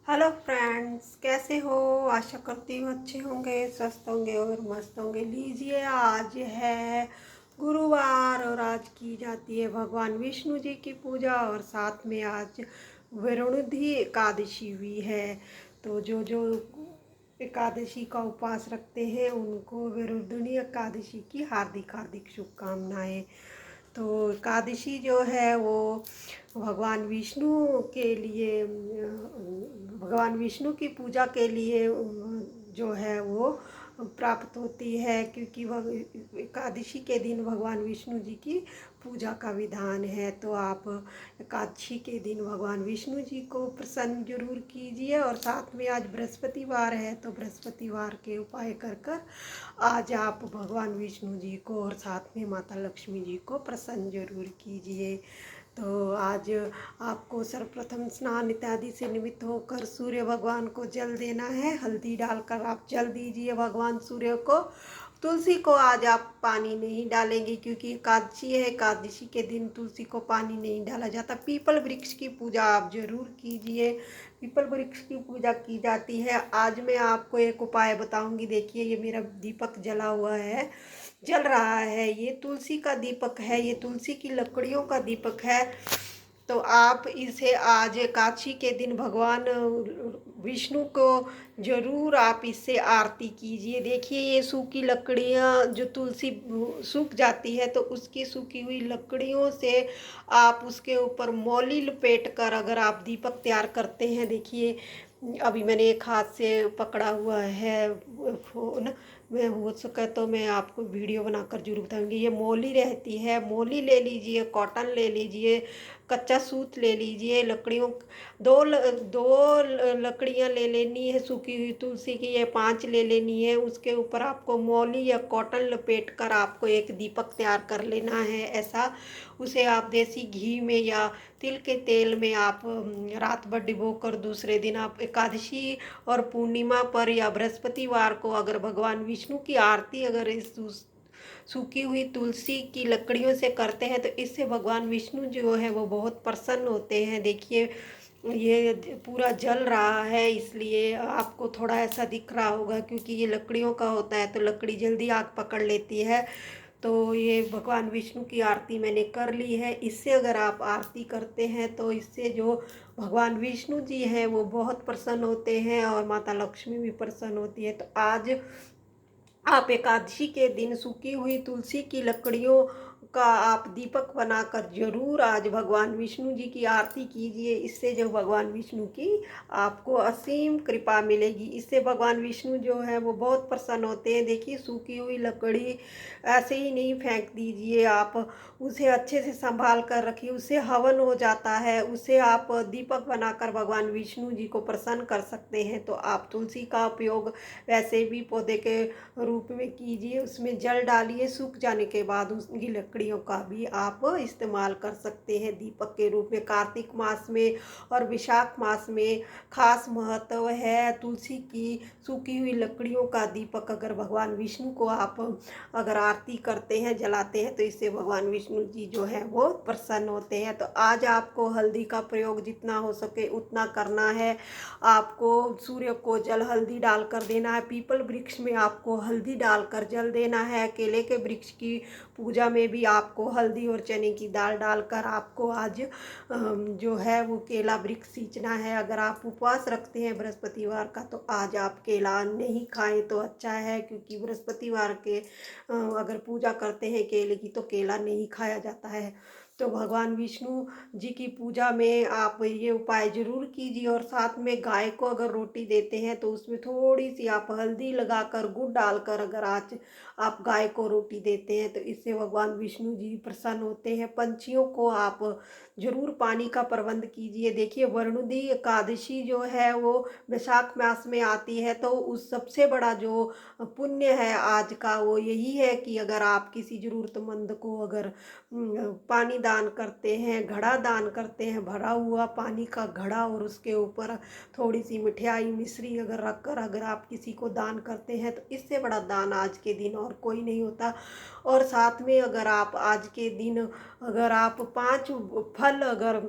Hello friends, कैसे हो? आशा करती हूँ अच्छे होंगे, स्वस्थ होंगे और मस्त होंगे। लीजिए, आज है गुरुवार और आज की जाती है भगवान विष्णु जी की पूजा और साथ में आज वरुणधि एकादशी भी है। तो जो जो एकादशी का उपवास रखते हैं उनको वरुणधि एकादशी की हार्दिक हार्दिक शुभकामनाएं। तो एकादशी जो है वो भगवान विष्णु के लिए भगवान विष्णु की पूजा के लिए जो है वो प्राप्त होती है, क्योंकि वह एकादशी के दिन भगवान विष्णु जी की पूजा का विधान है। तो आप एकादशी के दिन भगवान विष्णु जी को प्रसन्न जरूर कीजिए। और साथ में आज बृहस्पतिवार है तो बृहस्पतिवार के उपाय कर कर आज आप भगवान विष्णु जी को और साथ में माता लक्ष्मी जी को प्रसन्न जरूर कीजिए। तो आज आपको सर्वप्रथम स्नान इत्यादि से निमित्त होकर सूर्य भगवान को जल देना है। हल्दी डालकर आप जल दीजिए भगवान सूर्य को। तुलसी को आज आप पानी नहीं डालेंगे क्योंकि एकादशी है। एकादशी के दिन तुलसी को पानी नहीं डाला जाता। पीपल वृक्ष की पूजा आप जरूर कीजिए। पीपल वृक्ष की पूजा की जाती है। आज मैं आपको एक उपाय बताऊंगी। देखिए, ये मेरा दीपक जला हुआ है, जल रहा है। ये तुलसी का दीपक है, ये तुलसी की लकड़ियों का दीपक है। तो आप इसे आज एकादशी के दिन भगवान विष्णु को जरूर आप इससे आरती कीजिए। देखिए, ये सूखी लकड़ियाँ जो तुलसी सूख जाती है तो उसकी सूखी हुई लकड़ियों से आप उसके ऊपर मौली लपेट कर अगर आप दीपक तैयार करते हैं। देखिए, अभी मैंने एक हाथ से पकड़ा हुआ है फोन। मैं हो सके तो मैं आपको वीडियो बनाकर जरूर बताऊंगी। ये मोली रहती है, मोली ले लीजिए, कॉटन ले लीजिए, कच्चा सूत ले लीजिए। लकड़ियों दो लकड़ियाँ ले लेनी है सूखी हुई तुलसी की, ये 5 ले लेनी है। उसके ऊपर आपको मौली या कॉटन लपेट कर आपको एक दीपक तैयार कर लेना है। ऐसा उसे आप देसी घी में या तिल के तेल में आप रात भर डिबो कर दूसरे दिन आप एकादशी और पूर्णिमा पर या बृहस्पतिवार को अगर भगवान विष्णु की आरती अगर इस सूखी हुई तुलसी की लकड़ियों से करते हैं तो इससे भगवान विष्णु जो है वो बहुत प्रसन्न होते हैं। देखिए, ये पूरा जल रहा है इसलिए आपको थोड़ा ऐसा दिख रहा होगा, क्योंकि ये लकड़ियों का होता है तो लकड़ी जल्दी आग पकड़ लेती है। तो ये भगवान विष्णु की आरती मैंने कर ली है। इससे अगर आप आरती करते हैं तो इससे जो भगवान विष्णु जी हैं वो बहुत प्रसन्न होते हैं और माता लक्ष्मी भी प्रसन्न होती है। तो आज आप एकादशी के दिन सूखी हुई तुलसी की लकड़ियों का आप दीपक बनाकर जरूर आज भगवान विष्णु जी की आरती कीजिए। इससे जो भगवान विष्णु की आपको असीम कृपा मिलेगी। इससे भगवान विष्णु जो है वो बहुत प्रसन्न होते हैं। देखिए, सूखी हुई लकड़ी ऐसे ही नहीं फेंक दीजिए, आप उसे अच्छे से संभाल कर रखिए। उससे हवन हो जाता है, उससे आप दीपक बनाकर भगवान विष्णु जी को प्रसन्न कर सकते हैं। तो आप तुलसी का उपयोग वैसे भी पौधे के रूप में कीजिए। उसमें जल डालिए, सूख जाने के बाद उसकी लकड़ियों का भी आप इस्तेमाल कर सकते हैं दीपक के रूप में। कार्तिक मास में और विशाख मास में खास महत्व है तुलसी की सूखी हुई लकड़ियों का दीपक। अगर भगवान विष्णु को आप अगर आरती करते हैं, जलाते हैं तो इससे भगवान विष्णु जी जो है वो प्रसन्न होते हैं। तो आज आपको हल्दी का प्रयोग जितना हो सके उतना करना है। आपको सूर्य को जल हल्दी डालकर देना है। पीपल वृक्ष में आपको हल्दी डालकर जल देना है। केले के वृक्ष की पूजा में भी आपको हल्दी और चने की दाल डालकर आपको आज जो है वो केला वृक्ष सींचना है। अगर आप उपवास रखते हैं बृहस्पतिवार का तो आज आप केला नहीं खाएं तो अच्छा है, क्योंकि बृहस्पतिवार के अगर पूजा करते हैं केले की तो केला नहीं खाया जाता है। तो भगवान विष्णु जी की पूजा में आप ये उपाय जरूर कीजिए। और साथ में गाय को अगर रोटी देते हैं तो उसमें थोड़ी सी आप हल्दी लगाकर गुड़ डालकर अगर आज आप गाय को रोटी देते हैं तो इससे भगवान विष्णु जी प्रसन्न होते हैं। पंछियों को आप जरूर पानी का प्रबंध कीजिए। देखिए, वरुणधि एकादशी जो है वो वैशाख मास में आती है, तो उस सबसे बड़ा जो पुण्य है आज का वो यही है कि अगर आप किसी जरूरतमंद को अगर पानी दान करते हैं, घड़ा दान करते हैं, भरा हुआ पानी का घड़ा, और उसके ऊपर थोड़ी सी मिठाई मिश्री अगर रखकर अगर आप किसी को दान करते हैं तो इससे बड़ा दान आज के दिन और कोई नहीं होता। और साथ में अगर आप आज के दिन अगर आप 5 फल अगर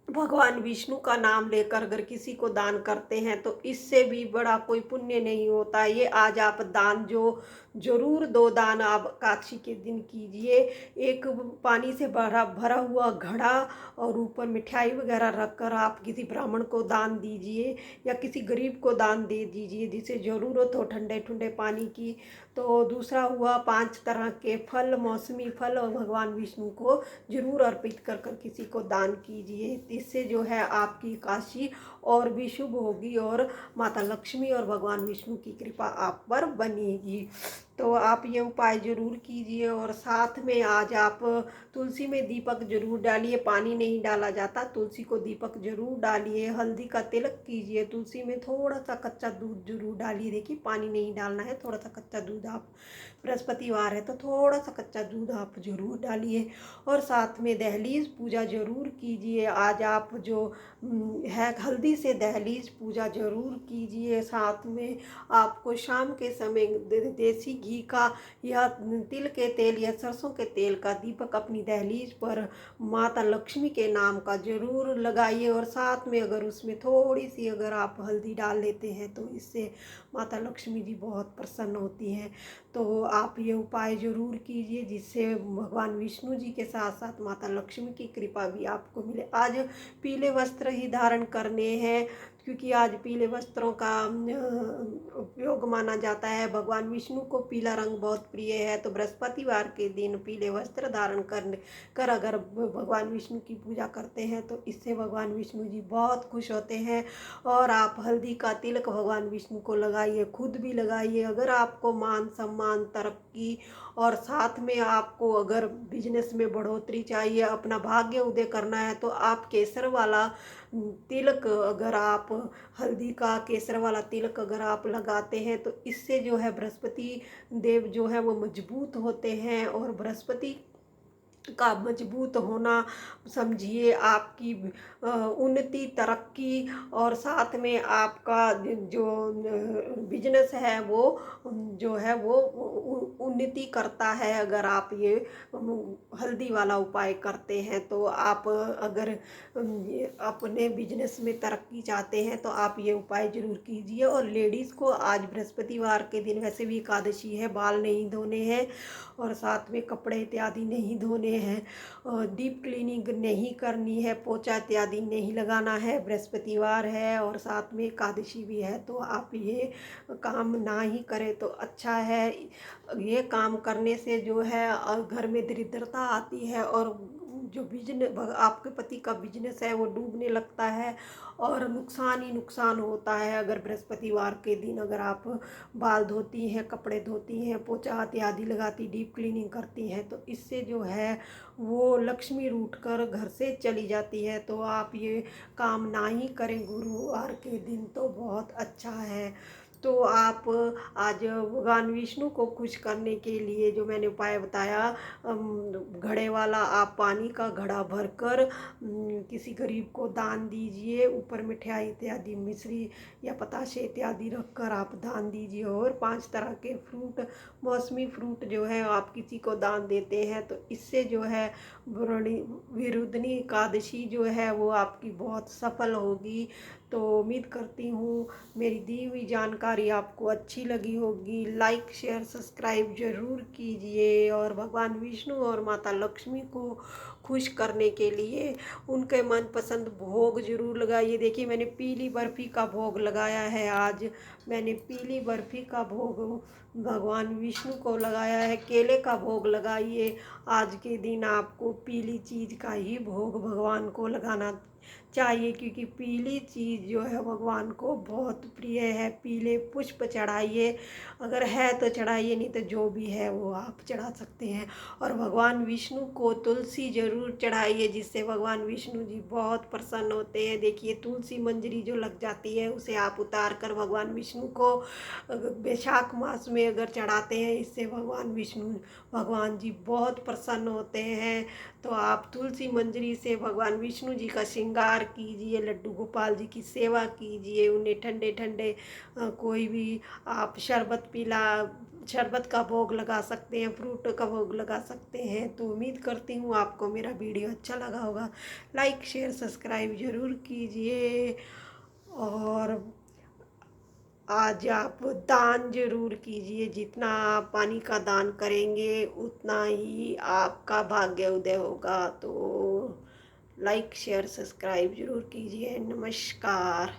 भगवान विष्णु का नाम लेकर अगर किसी को दान करते हैं तो इससे भी बड़ा कोई पुण्य नहीं होता। ये आज आप दान जो जरूर दो दान आप एकादशी के दिन कीजिए। एक पानी से भरा भरा हुआ घड़ा और ऊपर मिठाई वगैरह रखकर आप किसी ब्राह्मण को दान दीजिए या किसी गरीब को दान दे दीजिए जिसे ज़रूरत हो ठंडे ठंडे पानी की। तो दूसरा हुआ 5 तरह के फल, मौसमी फल और भगवान विष्णु को जरूर अर्पित कर कर किसी को दान कीजिए। इससे जो है आपकी काशी और भी शुभ होगी और माता लक्ष्मी और भगवान विष्णु की कृपा आप पर बनेगी। तो आप ये उपाय जरूर कीजिए। और साथ में आज आप तुलसी में दीपक जरूर डालिए। पानी नहीं डाला जाता, तुलसी को दीपक जरूर डालिए। हल्दी का तिलक कीजिए। तुलसी में थोड़ा सा कच्चा दूध जरूर डालिए। देखिए पानी नहीं डालना है, थोड़ा सा कच्चा दूध आप, बृहस्पतिवार है तो थोड़ा सा कच्चा दूध आप जरूर डालिए। और साथ में दहलीज पूजा जरूर कीजिए। आज आप जो है हल्दी से दहलीज पूजा जरूर कीजिए। साथ में आपको शाम के समय देसी घी का या तिल के तेल या सरसों के तेल का दीपक अपनी दहलीज पर माता लक्ष्मी के नाम का जरूर लगाइए। और साथ में अगर उसमें थोड़ी सी अगर आप हल्दी डाल लेते हैं तो इससे माता लक्ष्मी जी बहुत प्रसन्न होती हैं। तो आप ये उपाय जरूर कीजिए जिससे भगवान विष्णु जी के साथ साथ माता लक्ष्मी की कृपा भी आपको मिले। आज पीले वस्त्र ही धारण करने हैं क्योंकि आज पीले वस्त्रों का उपयोग माना जाता है। भगवान विष्णु को पीला रंग बहुत प्रिय है। तो बृहस्पतिवार के दिन पीले वस्त्र धारण कर अगर भगवान विष्णु की पूजा करते हैं तो इससे भगवान विष्णु जी बहुत खुश होते हैं। और आप हल्दी का तिलक भगवान विष्णु को लगाइए, खुद भी लगाइए। अगर आपको मान सम्मान तरक्की और साथ में आपको अगर बिजनेस में बढ़ोतरी चाहिए, अपना भाग्य उदय करना है तो आप केसर वाला तिलक अगर आप हल्दी का केसर वाला तिलक अगर आप लगाते हैं तो इससे जो है बृहस्पति देव जो है वो मजबूत होते हैं। और बृहस्पति का मजबूत होना समझिए आपकी उन्नति तरक्की और साथ में आपका जो बिजनेस है वो जो है वो उन्नति करता है। अगर आप ये हल्दी वाला उपाय करते हैं तो आप अगर अपने बिजनेस में तरक्की चाहते हैं तो आप ये उपाय जरूर कीजिए। और लेडीज़ को आज बृहस्पतिवार के दिन वैसे भी एकादशी है, बाल नहीं धोने हैं और साथ में कपड़े इत्यादि नहीं धोने हैं, डीप क्लीनिंग नहीं करनी है, पोछा इत्यादि नहीं लगाना है, बृहस्पतिवार है और साथ में एकादशी भी है। तो आप ये काम ना ही करें तो अच्छा है। ये काम करने से जो है घर में दरिद्रता आती है और जो बिजनेस आपके पति का बिजनेस है वो डूबने लगता है और नुकसान ही नुकसान होता है। अगर बृहस्पतिवार के दिन अगर आप बाल धोती हैं, कपड़े धोती हैं, पोछा इत्यादि लगाती, डीप क्लीनिंग करती हैं तो इससे जो है वो लक्ष्मी रूठ कर घर से चली जाती है। तो आप ये काम ना ही करें गुरुवार के दिन तो बहुत अच्छा है। तो आप आज भगवान विष्णु को खुश करने के लिए जो मैंने उपाय बताया, घड़े वाला आप पानी का घड़ा भरकर किसी गरीब को दान दीजिए। ऊपर मिठाई इत्यादि मिश्री या पताशे इत्यादि रखकर आप दान दीजिए। और 5 तरह के फ्रूट, मौसमी फ्रूट जो है आप किसी को दान देते हैं तो इससे जो है विरुद्धनी एकादशी जो है वो आपकी बहुत सफल होगी। तो उम्मीद करती हूँ मेरी दी हुई जानकारी आपको अच्छी लगी होगी। लाइक शेयर सब्सक्राइब जरूर कीजिए और भगवान विष्णु और माता लक्ष्मी को खुश करने के लिए उनके मनपसंद भोग जरूर लगाइए। देखिए मैंने पीली बर्फ़ी का भोग लगाया है। आज मैंने पीली बर्फ़ी का भोग भगवान विष्णु को लगाया है। केले का भोग लगाइए। आज के दिन आपको पीली चीज़ का ही भोग भगवान को लगाना चाहिए क्योंकि पीली चीज़ जो है भगवान को बहुत प्रिय है। पीले पुष्प चढ़ाइए, अगर है तो चढ़ाइए, नहीं तो जो भी है वो आप चढ़ा सकते हैं। और भगवान विष्णु को तुलसी जरूर चढ़ाइए जिससे भगवान विष्णु जी बहुत प्रसन्न होते हैं। देखिए तुलसी मंजरी जो लग जाती है उसे आप उतार कर भगवान विष्णु को वैशाख मास में अगर चढ़ाते हैं इससे भगवान जी बहुत प्रसन्न होते हैं। तो आप तुलसी मंजरी से भगवान विष्णु जी का श्रृंगार कीजिए, लड्डू गोपाल जी की सेवा कीजिए, उन्हें ठंडे ठंडे कोई भी आप शरबत शरबत का भोग लगा सकते हैं, फ्रूट का भोग लगा सकते हैं। तो उम्मीद करती हूँ आपको मेरा वीडियो अच्छा लगा होगा। लाइक शेयर सब्सक्राइब ज़रूर कीजिए। और आज आप दान जरूर कीजिए। जितना आप पानी का दान करेंगे उतना ही आपका भाग्य उदय होगा। तो लाइक शेयर सब्सक्राइब जरूर कीजिए। नमस्कार।